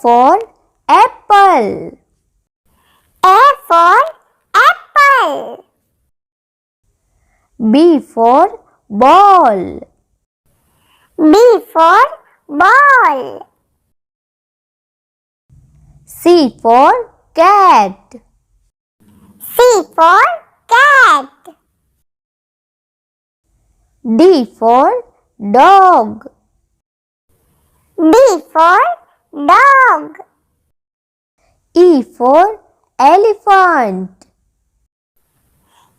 for apple. A for apple. B for ball. B for ball. C for cat. C for cat. D for dog. D for dog. E for elephant.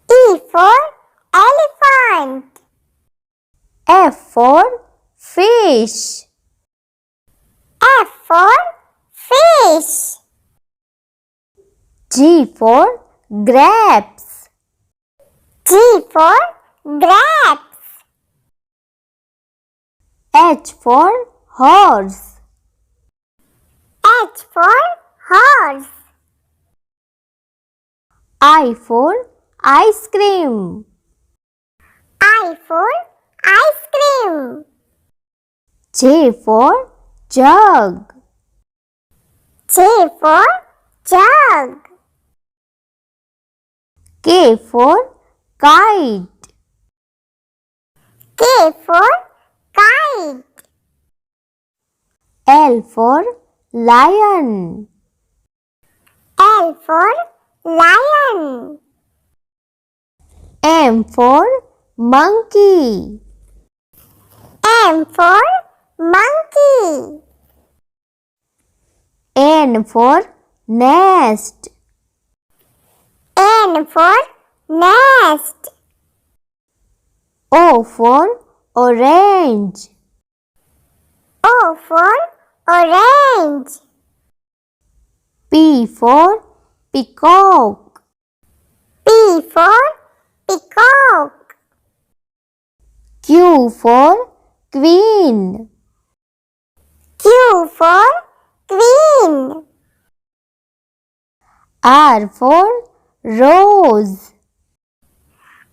E for elephant. F for fish. F for fish. G for grapes. G for grapes. H for horse. H for horse. I for ice cream. I for ice cream. J for jug. J for jug. K for kite. K for kite. L for lion. L for lion. M for monkey. M for monkey. N for nest. N for nest. O for orange. O for orange. P for peacock. P for peacock. Q for queen. Q for queen. R for rose.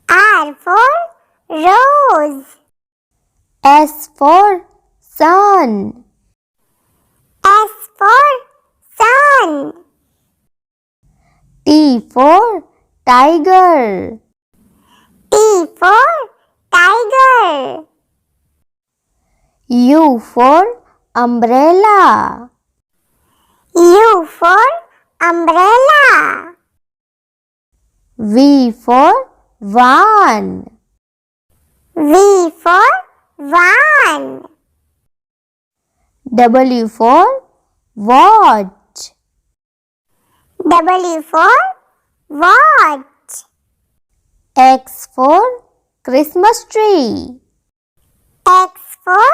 R for rose. S for sun. S for sun. T for tiger. T for tiger. U for umbrella. U for umbrella. V for van. V for van. W for watch. W for watch. X for Christmas tree. X for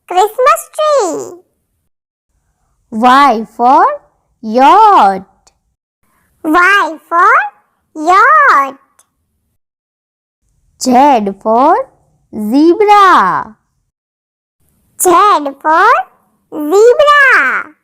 Christmas tree. Y for yacht. Y for yacht. Z for zebra. Z for zebra.